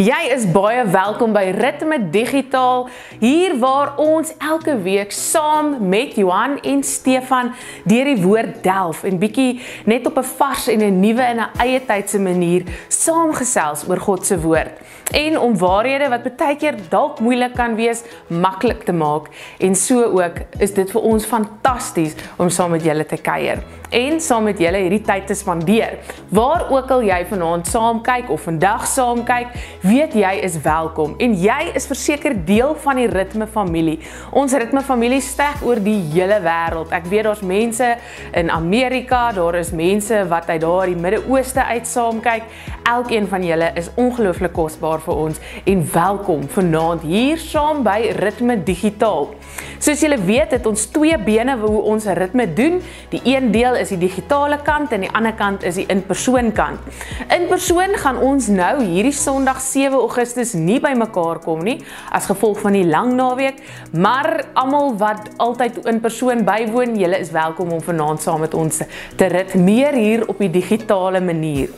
Jy is baie welkom by Ritme Digitaal, hier waar ons elke week saam met Johan en Stefan deur die woord delf en bietjie net op 'n vars en 'n nuwe en 'n eie tydse manier saamgesels oor God se woord. En om waarhede wat baie keer dalk moeilik kan wees, maklik te maak. En so ook is dit vir ons fantasties om saam met julle te kuier en saam met julle hierdie tyd te spandeer. Waar ook al jy vanaand saam kyk of vandag saam kyk, weet jy is welkom en jy is verseker deel van die Ritme familie. Ons Ritme familie strek oor die hele wêreld. Ek weet daar's mense in Amerika, daar is mense wat uit daar die Midde-Ooste uit saam kyk. Elkeen van julle is ongelooflik kosbaar vir ons en welkom vanaand hier saam by Ritme Digitaal. Soos julle weet, het ons twee bene hoe ons ritme doen. Die een deel is die digitale kant en die ander kant is die in-persoon kant. In persoon gaan ons nou hierdie Sondag 7 Augustus nie by mekaar kom nie, as gevolg van die lang naweek, maar almal wat altyd in persoon bywoon, julle is welkom om vanaand saam met ons te ritmeer hier op die digitale manier.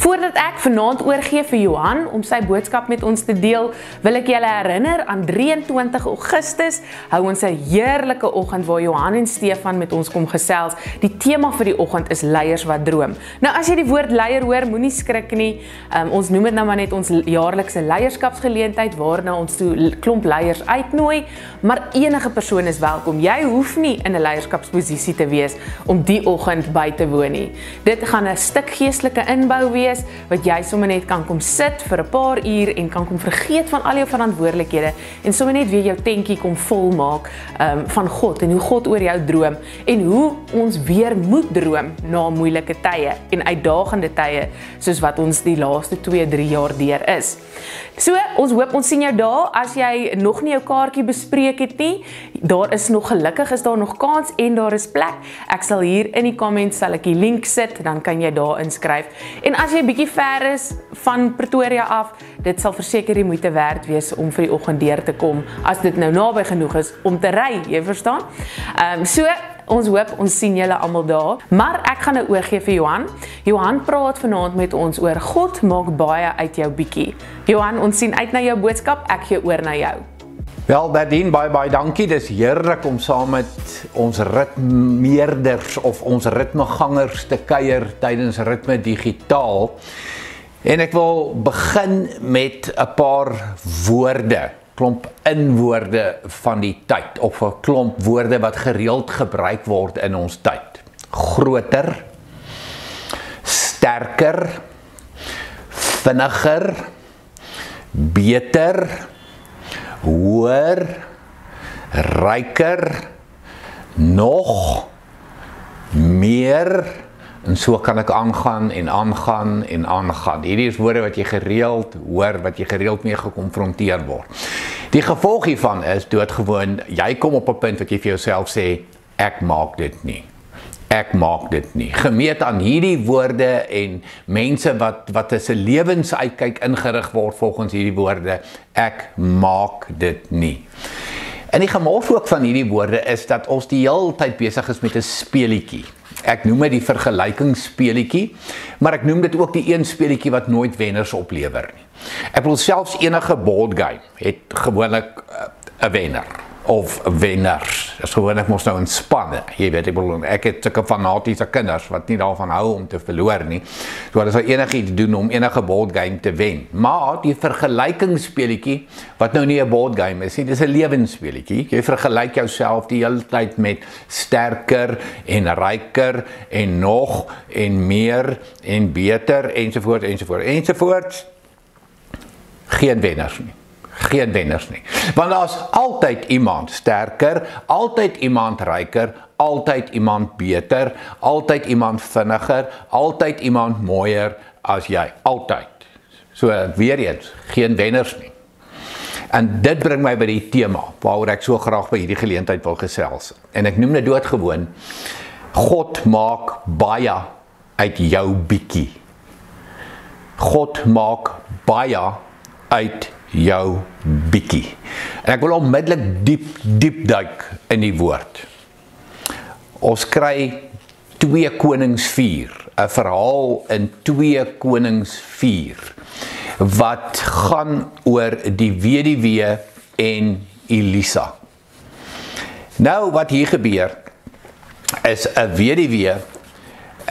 Voordat ek vanaand oorgee vir Johan om sy boodskap met ons te deel, wil ek julle herinner aan 23 Augustus hou ons 'n heerlike oggend waar Johan en Stefan met ons kom gesels. Die tema vir die oggend is leiers wat droom. Nou as jy die woord leier hoor, moenie skrik nie. Ons noem dit nou maar net ons jaarlikse leierskapsgeleentheid waarna ons toe klomp leiers uitnooi, maar enige persoon is welkom. Jy hoef nie in 'n leierskapsposisie te wees om die oggend by te woon nie. Dit gaan 'n stuk geestelike inbou wees wat jy sommer net kan kom sit vir 'n paar uur en kan kom vergeet van al jou verantwoordelikhede en sommer net weer jou tentjie kom volmaak van God en hoe God oor jou droom en hoe ons weer moet droom na moeilike tye en uitdagende tye soos wat ons die laaste 2-3 jaar deur is. So, ons hoop ons sien jou daar. As jy nog nie jou kaartjie bespreek het nie, daar is nog gelukkig is daar nog kans en daar is plek. Ek sal hier in die comments sal ek die link sit, dan kan jy daar inskryf. En as jy bietjie ver is van Pretoria af, dit sal verseker die moeite werd wees om vir die oggend deur te kom, as dit nou naby genoeg is om te ry, jy verstaan? So, ons hoop, ons sien julle almal daar, maar ek gaan nou oorgee vir Johan. Johan praat vanaand met ons oor God maak baie uit jou bietjie. Johan, ons sien uit na jou boodskap, ek gee oor na jou. Wel, Berdien, baie dankie. Dis heerlik om saam met ons ritmeerders of ons ritmegangers te kuier tydens Ritme Digitaal. En ek wil begin met 'n paar woorde, klomp inwoorde van die tyd, of 'n klomp woorde wat gereeld gebruik word in ons tyd. Groter, sterker, vinniger, beter, hoër, ryker, nog, meer, en so kan ek aangaan en aangaan en aangaan. Hierdie is woorde wat jy gereeld hoor, wat jy gereeld mee gekonfronteer word. Die gevolg hiervan is doodgewoon, jy kom op 'n punt wat jy vir jouself sê, ek maak dit nie. Ek maak dit nie. Gemeet aan hierdie woorde en mense wat as 'n lewensuitkyk ingerig word volgens hierdie woorde, ek maak dit nie. En die gemors ook van hierdie woorde is dat ons die hele tyd besig is met 'n speelietjie. Ek noem dit die vergelykingsspeelietjie, maar ek noem dit ook die een speelietjie wat nooit wenners oplewer nie. Ek bedoel selfs enige board game het gewoonlik 'n wenner of wenners. Dis gewoonlik mos nou in spanne. Jy weet, ek het sulke fanatiese kinders wat nie daarvan hou om te verloor nie. So hulle sal enigiets doen om enige board game te wen. Maar die vergelykingsspeelietjie wat nou nie 'n board game is nie, dis 'n lewensspeelietjie. Jy vergelyk jouself die hele tyd met sterker en ryker en nog en meer en beter ensovoorts ensovoorts ensovoorts. Geen wenners nie. Geen wenners nie. Want daar's altyd iemand sterker, altyd iemand ryker, altyd iemand beter, altyd iemand vinniger, altyd iemand mooier as jy. Altyd. So weer eens, geen wenners nie. En dit bring my by die tema, waaroor ek so graag by hierdie geleentheid wil gesels. En ek noem dit doodgewoon, God maak baie uit jou bietjie. God maak baie uit jou bietjie. En ek wil onmiddellik diep duik in die woord. Ons kry 2 Konings 4, 'n verhaal in 2 Konings 4, wat gaan oor die weduwee en Elisa. Nou wat hier gebeur, is 'n weduwee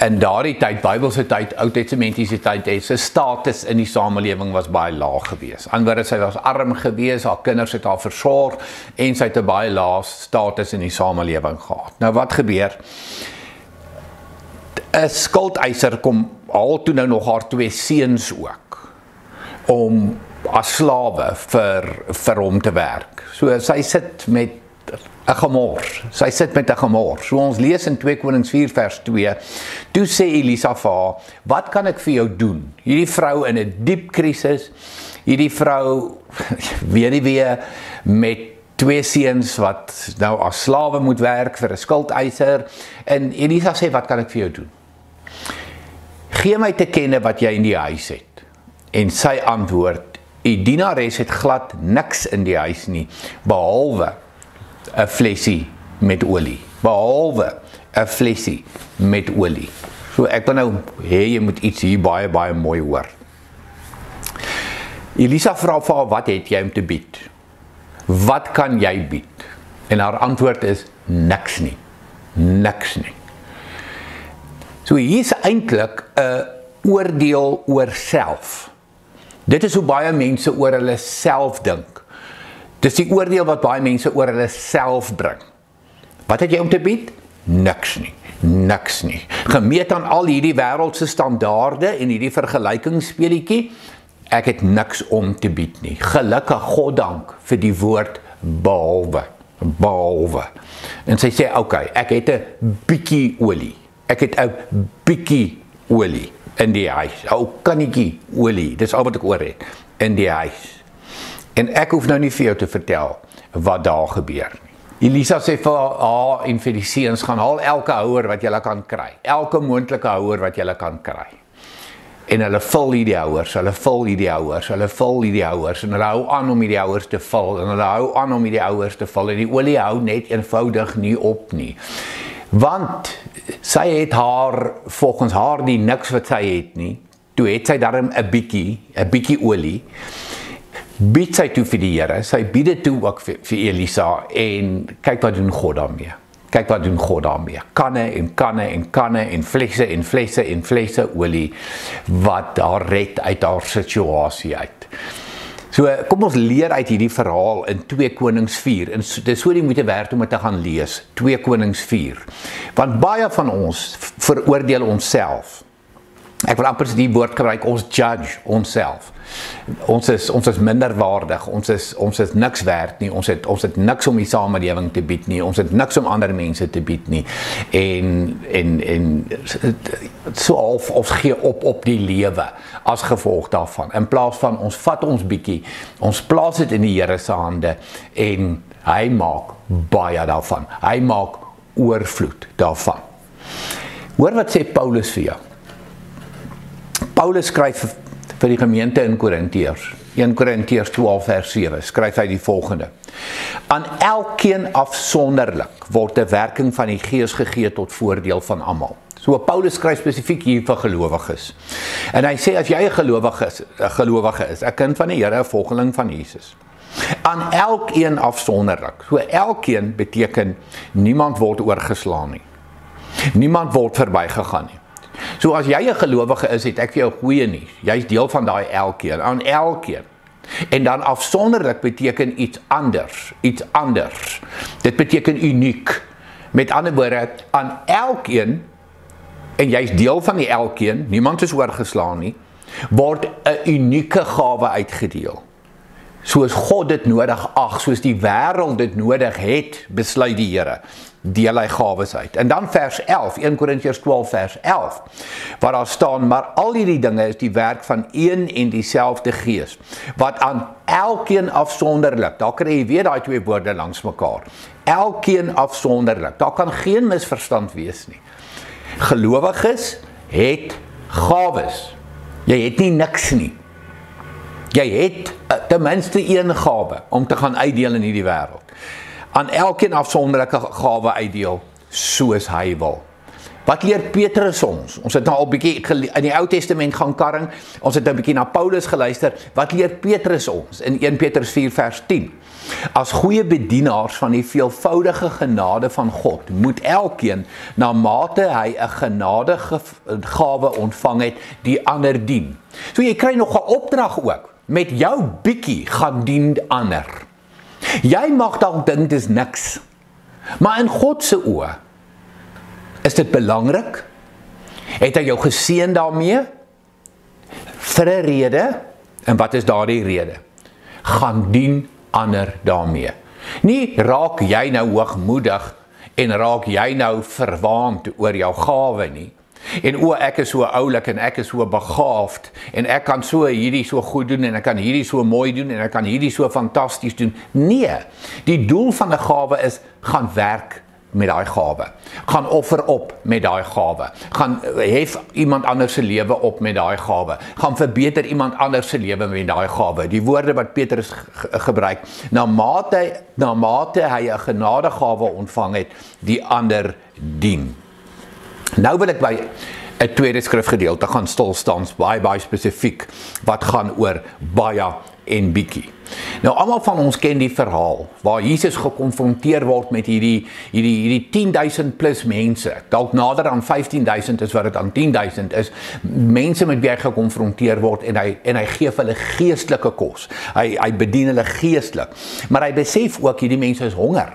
in daardie tyd, Bybelse tyd, Ou Testamentiese tyd, sy status in die samelewing was baie laag gewees. Anderswoorde, sy was arm gewees, haar kinders het haar versorg, en sy het 'n baie laag status in die samelewing gehad. Nou wat gebeur? 'n skuldeiser kom haal toe nou nog haar 2 seuns ook, om as slawe vir hom te werk. So sy sit met 'n gemors. Sy sit met 'n gemors. So ons lees in 2 Konings 4 vers 2, toe sê Elisa vir haar, wat kan ek vir jou doen? Hierdie vrou in 'n diep krisis, hierdie vrou, weduwee met 2 seuns wat nou as slawe moet werk vir 'n skuldeiser, en Elisa sê, wat kan ek vir jou doen? Gee my te kenne wat jy in die huis het. En sy antwoord, die dienares het glad niks in die huis nie, behalwe 'n flesie met olie. Behalwe 'n flesie met olie. So ek wil nou hê jy moet iets hier baie mooi hoor. Elisa vra vir haar, wat het jy om te bied? Wat kan jy bied? En haar antwoord is, niks nie. Niks nie. So hier is eintlik 'n oordeel oor self. Dit is hoe baie mense oor hulle self dink. Dis die oordeel wat baie mense oor hulle self bring. Wat het jy om te bied? Niks nie. Niks nie. Gemeet aan al hierdie wêreldse standaarde en hierdie vergelykingsspeletjie, ek het niks om te bied nie. Gelukkig, God dank vir die woord behalwe. Behalwe. En sy sê, okay, ek het 'n bietjie olie. Ek het 'n bietjie olie in die huis. 'n kannetjie olie, dis al wat ek oor het, in die huis. En ek hoef nou nie vir jou te vertel wat daar gebeur nie. Elisa sê vir haar en vir die seuns, gaan haal elke houer wat jy kan kry. Elke moontlike houer wat jy kan kry. En hulle vul hierdie houers, hulle vul hierdie houers, hulle vul hierdie houers, en hulle hou aan om hierdie houers te vul, en hulle hou aan om hierdie houers te vul, en die olie hou net eenvoudig nie op nie. Want sy het haar, volgens haar die niks wat sy het nie, toe het sy daarom 'n bietjie olie, bied sy toe vir die Here, sy bied dit toe ook vir Elisa, en kyk wat doen God daarmee. Kyk wat doen God daarmee. Kanne en kanne en kanne en flesse en flesse en flesse olie, wat haar red uit haar situasie uit. So, kom ons leer uit hierdie verhaal in 2 Konings 4, en dit is so die moeite werd om dit te gaan lees, 2 Konings 4, want baie van ons veroordeel onsself. Ek wil amper die woord gebruik, ons judge onsself. Ons is minderwaardig, ons is niks werd nie, ons het niks om die samelewing te bied nie, ons het niks om ander mense te bied nie, en so half, ons gee op die lewe, as gevolg daarvan, in plaas van ons vat ons bietjie, ons plaas dit in die Here se hande, en hy maak baie daarvan, hy maak oorvloed daarvan. Hoor wat sê Paulus vir jou. Paulus skryf vir die gemeente in Korintiërs, 1 Korintiërs 12 vers 7, skryf hy die volgende. Aan elkeen afsonderlik word 'n werking van die Gees gegee tot voordeel van almal. So Paulus skryf spesifiek hier vir gelowiges. En hy sê, as jy 'n gelowige is, 'n kind van die Here, 'n volgeling van Jesus. Aan elkeen afsonderlik. So elkeen beteken, niemand word oorgeslaan nie. Niemand word verbygegaan nie. So as jy 'n gelowige is, het ek vir jou goeie nuus. Jy is deel van daai elkeen, aan elkeen. En dan afsonderlik beteken iets anders. Dit beteken uniek. Met ander woorde, aan elkeen, en jy is deel van die elkeen, niemand is oorgeslaan nie, word 'n unieke gawe uitgedeel. soos God dit nodig ag, soos die wêreld dit nodig het, besluit die Here, deel hy gawes uit. En dan vers 11, 1 Korintiërs 12 vers 11, waar daar staan, maar al hierdie dinge is die werk van een en dieselfde Gees, wat aan elkeen afsonderlik, daar kry jy weer daai twee woorde langs mekaar, elkeen afsonderlik, daar kan geen misverstand wees nie. Gelowiges het gawes, jy het nie niks nie. Jy het ten minste een gawe om te gaan uitdeel in hierdie wêreld. Aan elkeen afsonderlike gawe uitdeel, soos hy wil. Wat leer Petrus ons? Ons het nou al bietjie in die Ou Testament gaan karring, ons het nou bietjie na Paulus geluister. Wat leer Petrus ons in 1 Petrus 4 vers 10? As goeie bedienaars van die veelvoudige genade van God, moet elkeen, na mate hy 'n genadige gawe ontvang het, die ander dien. So jy kry nog 'n opdrag ook. Met jou bietjie gaan dien ander. Jy mag dalk dink dis niks, maar in God se oë is dit belangrik. Het hy jou geseën daarmee? Vir 'n rede, en wat is daardie rede? Gaan dien ander daarmee. Nie raak jy nou hoogmoedig en raak jy nou verwaand oor jou gawe nie. En ek is so oulik en ek is so begaafd en ek kan so hierdie so goed doen en ek kan hierdie so mooi doen en ek kan hierdie so fantasties doen. Nee, die doel van 'n gawe is, gaan werk met daai gawe. Gaan offer op met daai gawe. Gaan hef iemand anders se lewe op met daai gawe. Gaan verbeter iemand anders se lewe met daai gawe. Die woorde wat Petrus gebruik, na mate hy 'n genadegawe ontvang het, die ander dien. Nou wil ek by 'n tweede skrifgedeelte gaan stil staan, baie spesifiek, wat gaan oor baie en bietjie. Nou, almal van ons ken die verhaal, waar Jesus gekonfronteer word met hierdie 10.000 plus mense, dalk nader aan 15.000 is wat dit aan 10.000 is, mense met wie hy gekonfronteer word, en hy gee vir hulle geestelike kos, hy bedien hulle geestelik, maar hy besef ook, hierdie mense is honger.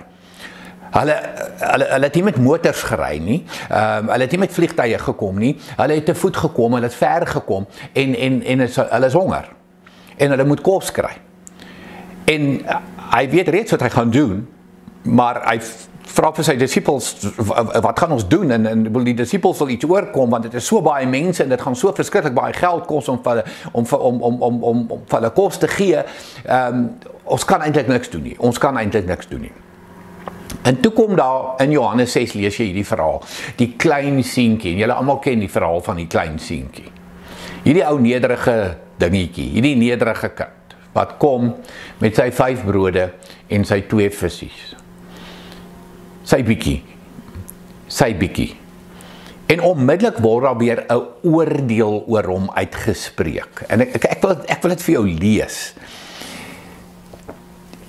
Hulle het nie met motors gery nie, hulle het nie met vliegtuie gekom nie, hulle het te voet gekom, hulle het ver gekom, en hulle is honger, en hulle moet kos kry. En hy weet reeds wat hy gaan doen, maar hy vra vir sy disippels, wat gaan ons doen? En die disippels wil iets oorkom, want dit is so baie mense, en dit gaan so verskriklik baie geld kos om hulle kos te gee, ons kan eintlik niks doen nie. En toe kom daar, in Johannes 6 lees jy hierdie verhaal, die klein seentjie, en julle almal ken die verhaal van die klein seentjie. Hierdie ou nederige dingetjie, hierdie nederige kind, wat kom met sy 5 brode en sy 2 vissies. Sy bietjie. En onmiddellik word daar weer 'n oordeel oor hom uitgespreek. En ek wil dit vir jou lees.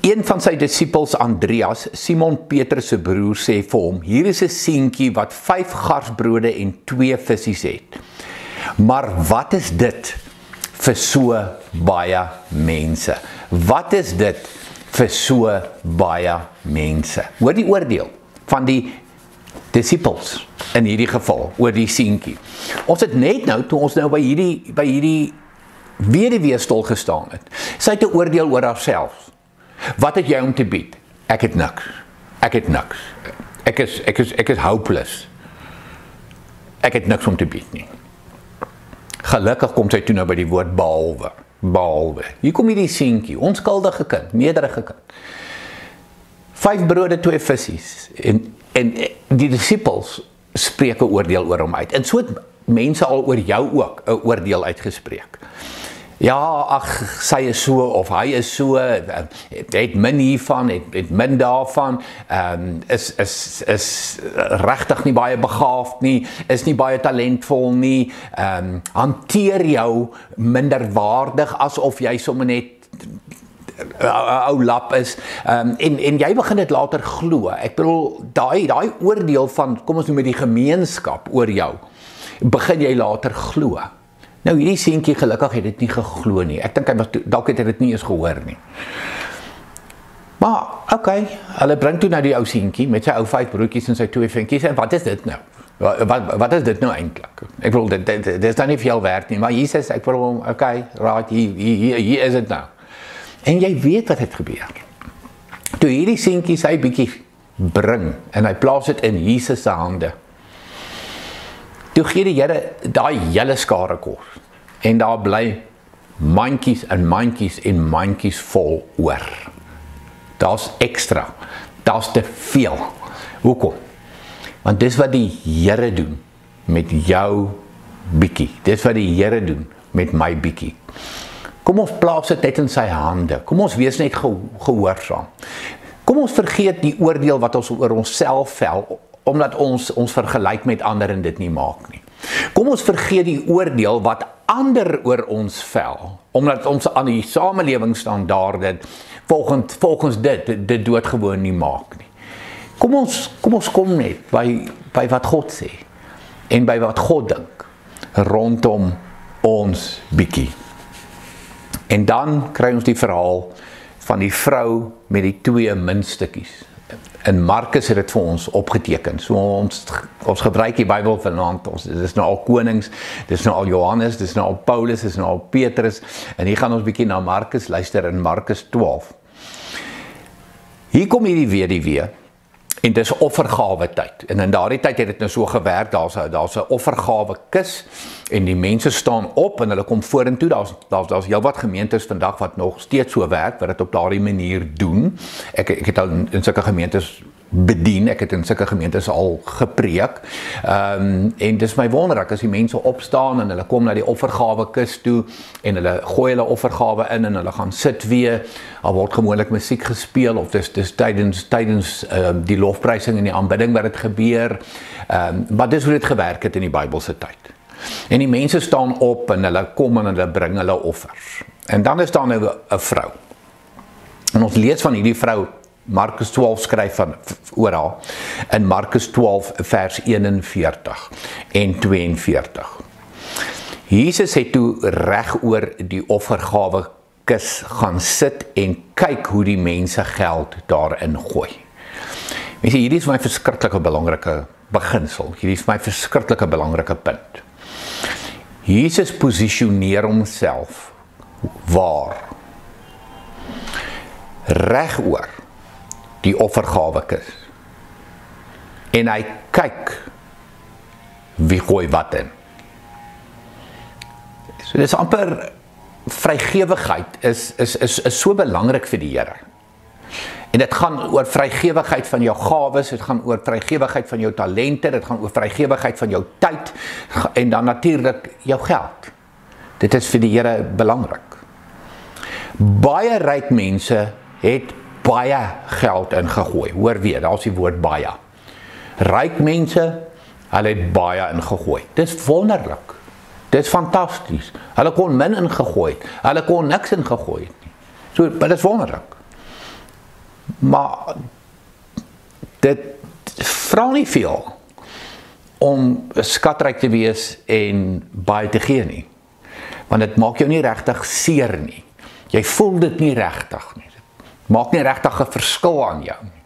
Een van sy disippels, Andreas, Simon Petrus se broer, sê vir hom, hier is 'n seentjie wat 5 garsbrode en 2 vissies het. Maar wat is dit vir so baie mense? Wat is dit vir so baie mense? Hoor die oordeel van die disippels in hierdie geval, oor die seentjie. Ons het net nou, toe ons nou by hierdie weduwee stil gestaan het, sy het 'n oordeel oor haarself. Wat het jy om te bied? Ek het niks. Ek is hopeless. Ek het niks om te bied nie. Gelukkig kom sy toe nou by die woord behalwe. Hier kom hierdie seentjie, onskuldige kind, nederige kind. 5 brode, 2 vissies. En die disippels spreek 'n oordeel oor hom uit. En so het mense al oor jou ook 'n oordeel uitgespreek. Ja, ag, sy is so, of hy is so, het min hiervan, het min daarvan, is regtig nie baie begaafd nie, is nie baie talentvol nie, hanteer jou minderwaardig, asof jy sommer net 'n ou lap is, en jy begin dit later glo. Ek bedoel, daai oordeel van, kom ons noem die gemeenskap oor jou, begin jy later glo. Nou, hierdie seentjie gelukkig het dit nie geglo nie. Ek dink dalk het hy dit nie eens gehoor nie. Maar, okay, hulle bring toe nou die ou seentjie met sy ou 5 broodjies en sy 2 vinkies, en wat is dit nou? Wat is dit nou eintlik? Ek bedoel, dit is dan nie veel werd nie, maar Jesus, ek bedoel, okay, right, hier is dit nou. En jy weet wat het gebeur. Toe hierdie seentjie sy bietjie bring, en hy plaas dit in Jesus se hande, toe gee die Here daai hele skare kos, en daar bly mandjies en mandjies en mandjies vol oor. Daar's ekstra, daar's te veel. Hoekom? Want dis wat die Here doen met jou bietjie. Dis wat die Here doen met my bietjie. Kom ons plaas dit net in sy hande. Kom ons wees net gehoorsaam. Kom ons vergeet die oordeel wat ons oor onsself vel, omdat ons vergelyk met ander en dit nie maak nie. Kom ons vergeet die oordeel wat ander oor ons vel, omdat ons aan die samelewingsstandaarde volgens dit doodgewoon nie maak nie. Kom ons kom net by wat God sê en by wat God dink rondom ons bietjie. En dan kry ons die verhaal van die vrou met die 2 muntstukkies. En Markus het dit vir ons opgeteken. So ons gebruik die Bybel vanaand. Dis nou al Konings, dis nou al Johannes, dis nou al Paulus, dis nou al Petrus. En hier gaan ons bietjie na Markus luister in Markus 12. Hier kom hierdie weduwee. En dis offergawe tyd. En in daardie tyd het dit nou so gewerk, daar's 'n offergawe kus en die mense staan op en hulle kom vorentoe. Daar's heelwat gemeentes vandag wat nog steeds so werk, wat dit op daardie manier doen. Ek het al in sulke gemeentes bedien, ek het in sulke gemeentes al gepreek. En dis my wonderlik as die mense opstaan en hulle kom na die offergawe kus toe en hulle gooi hulle offergawe in en hulle gaan sit weer. Daar word gewoonlik musiek gespeel of dis tydens die lofprysing en die aanbidding wat dit gebeur. Maar dis hoe dit gewerk het in die Bybelse tyd. En die mense staan op en hulle kom en hulle bring hulle offers. En dan is daar nou 'n vrou. En ons lees van hierdie vrou, Markus 12 skryf van oor haar, in Markus 12 vers 41 en 42. Jesus het toe reg oor die offergawe kus gaan sit en kyk hoe die mense geld daarin gooi. Mense, hierdie is my verskriklike belangrike beginsel, hierdie is my verskriklike belangrike punt. Jesus posisioneer homself waar? Reg oor die offergawe kus. En hy kyk wie gooi wat in. So dis amper vrygewigheid is so belangrik vir die Here. En dit gaan oor vrygewigheid van jou gawes, dit gaan oor vrygewigheid van jou talente, dit gaan oor vrygewigheid van jou tyd en dan natuurlik jou geld. Dit is vir die Here belangrik. Baie ryk mense het baie geld ingegooi. Hoor weer, daar is die woord baie. Ryk mense, hulle het baie ingegooi. Dis wonderlik. Dis fantasties. Hulle kon min ingegooi het. Hulle kon niks ingegooi het nie. So, maar dis wonderlik. Maar dit vra nie veel om skatryk te wees en baie te gee nie. Want dit maak jou nie regtig seer nie. Jy voel dit nie regtig nie. Maak nie regtig 'n verskil aan jou nie.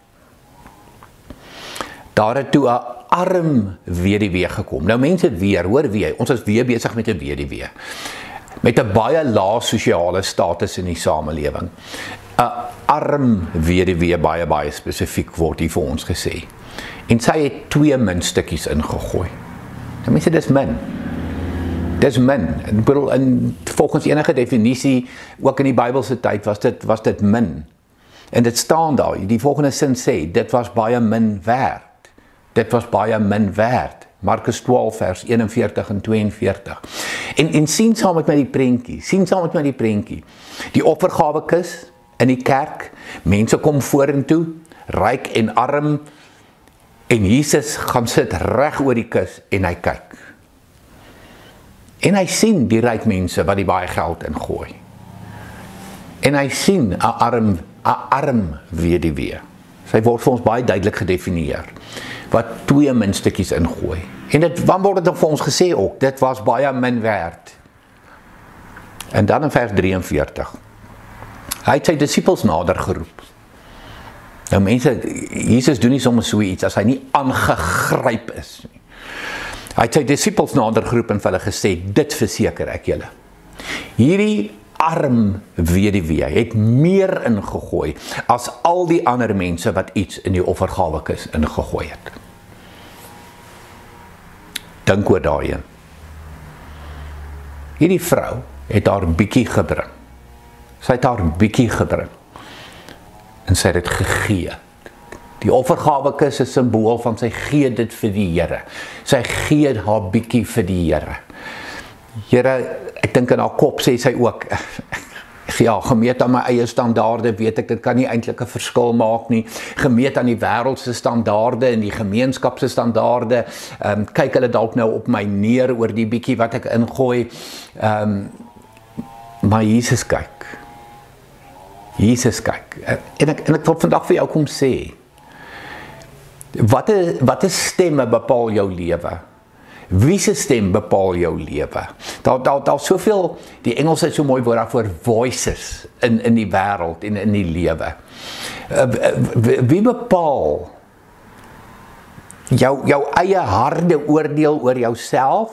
Daar het toe 'n arm weduwee gekom. Nou mense weer, hoor weer, ons is weer besig met 'n weduwee. Met 'n baie lae sosiale status in die samelewing. 'n Arm weduwee, baie spesifiek word hier vir ons gesê. En sy het 2 muntstukkies ingegooi. Nou mense, dis min. Dis min. Ek bedoel, volgens enige definisie, ook in die Bybelse tyd, was dit min. En dit staan daar, die volgende sin sê, dit was baie min werd. Dit was baie min werd. Markus 12 vers 41 en 42. En sien saam met my die prentjie. Die offergawe kus in die kerk, mense kom vorentoe, ryk en arm, en Jesus gaan sit reg oor die kus en hy kyk. En hy sien die ryk mense wat die baie geld ingooi. En hy sien 'n arm weduwee. Sy word vir ons baie duidelik gedefinieer, wat 2 muntstukkies ingooi. En dan word dit vir ons gesê ook, dit was baie min werd. En dan in vers 43, hy het sy disippels nader geroep. Nou mense, Jesus doen nie sommer so iets, as hy nie aangegryp is nie. Hy het sy disippels nader geroep en vir hulle gesê, dit verseker ek julle. Hierdie arm weduwee het meer ingegooi as al die ander mense wat iets in die offergawekis ingegooi het. Dink oor daarheen. Hierdie vrou het haar bietjie gebring. Sy het haar bietjie gebring. En sy het dit gegee. Die offergawekis is 'n simbool van sy gee dit vir die Here. Sy gee haar bietjie vir die Here. Here, ek dink in haar kop sê sy ook, ja, gemeet aan my eie standaarde, weet ek, dit kan nie eintlik 'n verskil maak nie. Gemeet aan die wêreldse standaarde en die gemeenskap se standaarde, kyk hulle dalk nou op my neer oor die bietjie wat ek ingooi. Maar Jesus kyk. Jesus kyk. En ek wil vandag vir jou kom sê, wat 'n stemme bepaal jou lewe? Wie se stem bepaal jou lewe? Daar soveel, die Engels het so mooi woord daarvoor, voices in die wêreld en in die lewe. Wie bepaal jou eie harde oordeel oor jouself?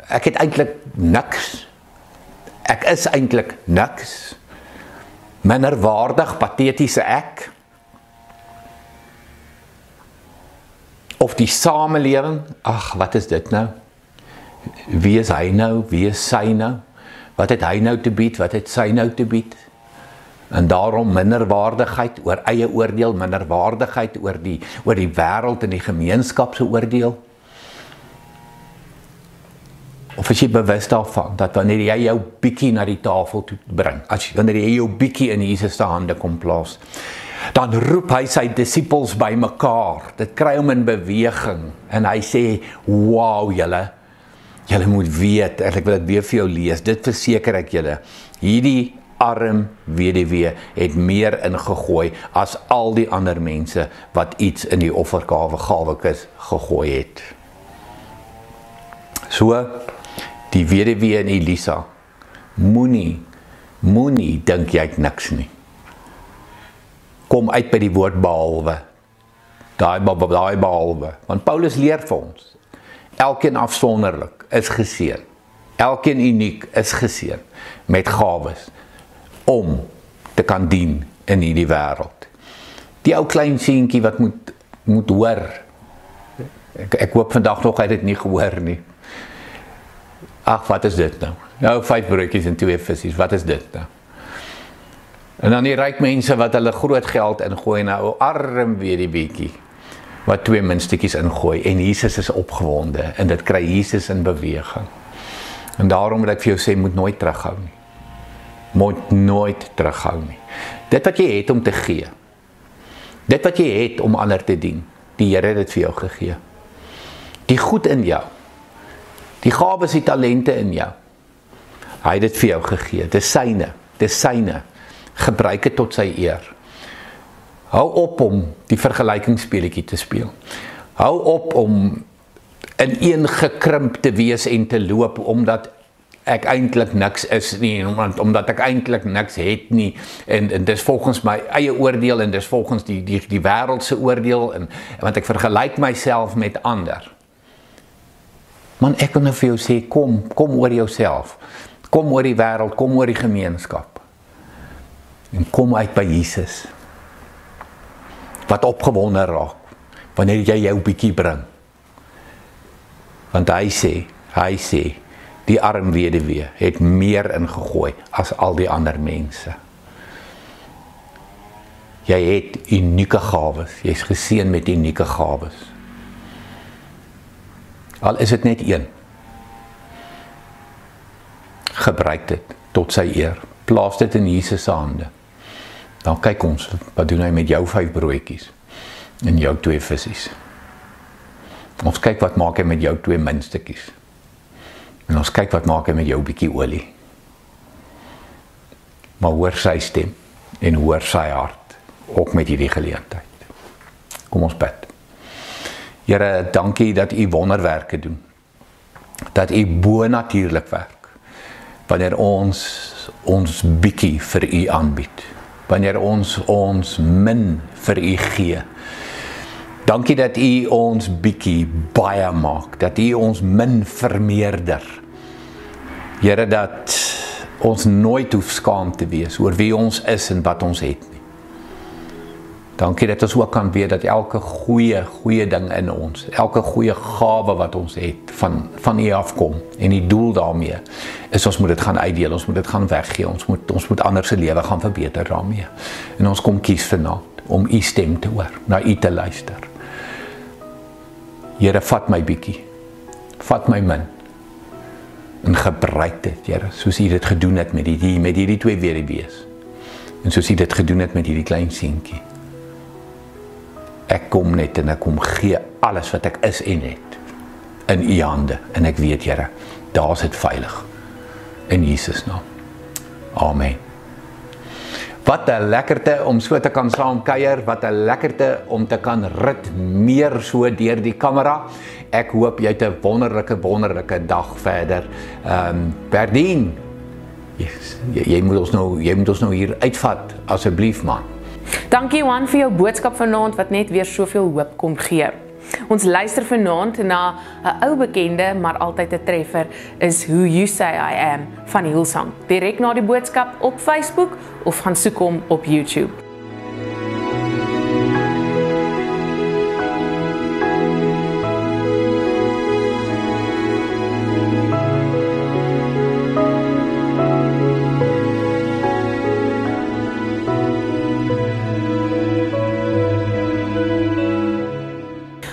Ek het eintlik niks. Ek is eintlik niks. Minderwaardig, patetiese ek. Of die samelewing, ag, wat is dit nou? Wie is hy nou? Wie is sy nou? Wat het hy nou te bied? Wat het sy nou te bied? En daarom minderwaardigheid oor eie oordeel, minderwaardigheid oor die wêreld en die gemeenskap se oordeel. Of is jy bewus daarvan, dat wanneer jy jou bietjie na die tafel toe bring, wanneer jy jou bietjie in Jesus se hande kom plaas, dan roep hy sy disippels by mekaar, dit kry hom in beweging, en hy sê, wow julle moet weet, en ek wil dit weer vir jou lees, dit verseker ek julle, hierdie arm weduwee het meer ingegooi as al die ander mense wat iets in die offergawekis gegooi het. So, die weduwee en Elisa, moenie dink jy het niks nie. Kom uit by die woord behalwe. Daai behalwe. Want Paulus leer vir ons, elkeen afsonderlik is geseën. Elkeen uniek is geseën met gawes om te kan dien in hierdie wêreld. Die ou klein seentjie wat moet hoor. Ek hoop vandag nog hy het dit nie gehoor nie. Ag, wat is dit nou? Nou 5 broodjies en 2 visse, wat is dit nou? En dan die ryk mense wat hulle groot geld ingooi na 'n arm weduweetjie wat 2 muntstukkies ingooi en Jesus is opgewonde en dit kry Jesus in beweging. En daarom wil ek vir jou sê, moet nooit terughou nie. Moet nooit terughou nie. Dit wat jy het om te gee. Dit wat jy het om ander te dien. Die Here het dit vir jou gegee. Die goed in jou. Die gawes, die talente in jou. Hy het dit vir jou gegee. Dis syne. Gebruik dit tot sy eer. Hou op om die vergelykingsspeletjie te speel. Hou op om ineengekrimp te wees en te loop omdat ek eintlik niks is nie, omdat ek eintlik niks het nie, en dis volgens my eie oordeel, en dis volgens die wêreldse oordeel, en want ek vergelyk myself met ander. Man, ek kan nou vir jou sê, kom oor jouself, kom oor die wêreld, kom oor die gemeenskap, en kom uit by Jesus, wat opgewonde raak, wanneer jy jou bietjie bring, want hy sê, die arm weduwee het meer ingegooi as al die ander mense. Jy het unieke gawes, jy is geseën met unieke gawes. Al is dit net een. Gebruik dit tot sy eer. Plaas dit in Jesus se hande. Dan kyk ons, wat doen hy met jou 5 broodjies en jou 2 visse. Ons kyk wat maak hy met jou 2 muntstukkies. En ons kyk wat maak hy met jou bietjie olie. Maar hoor sy stem en hoor sy hart, ook met hierdie geleentheid. Kom ons bid. Here, dankie dat u wonderwerke doen. Dat u bonatuurlik werk. Wanneer ons bietjie vir u aanbied. Wanneer ons min vir u gee. Dankie dat u ons bietjie baie maak, dat u ons min vermeerder. Here, dat ons nooit hoef skaam te wees oor wie ons is en wat ons het nie. Dankie dat ons ook kan weet dat elke goeie ding in ons, elke goeie gawe wat ons het, van U afkom, en die doel daarmee is ons moet dit gaan uitdeel, ons moet dit gaan weggee, ons moet ander se lewe gaan verbeter daarmee. En ons kom kies vanaand om U stem te hoor, na U te luister. Here, vat my bietjie, vat my min, en gebruik dit, Here, soos U dit gedoen het met hierdie twee weduwees, en soos U dit gedoen het met hierdie klein seentjie. Ek kom net en ek kom gee alles wat ek is en het in U hande, en ek weet, Here, daar is dit veilig, in Jesus naam. Amen. Wat 'n lekkerte om so te kan saam kuier, wat 'n lekkerte om te kan rit meer so deur die kamera. Ek hoop jy het 'n wonderlike dag verder. Berdien, jy moet ons nou hier uitvat, asseblief man. Dankie Johan vir jou boodskap vanaand wat net weer soveel hoop kom gee. Ons luister vanaand na 'n ou bekende, maar altyd 'n treffer, is Who You Say I Am van Hillsong. Direk na die boodskap op Facebook of gaan soek hom op YouTube.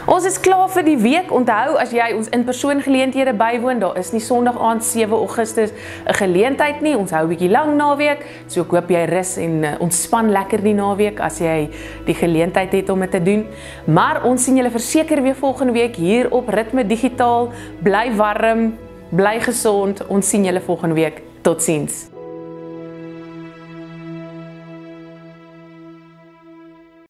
Ons is klaar vir die week. Onthou, as jy ons in persoon geleenthede bywoon, daar is nie Sondag aand 7 Augustus 'n geleentheid nie. Ons hou 'n bietjie lang naweek, so ek hoop jy rus en ontspan lekker die naweek as jy die geleentheid het om dit te doen. Maar ons sien julle verseker weer volgende week hier op Ritme Digitaal. Bly warm, bly gesond. Ons sien julle volgende week. Totsiens.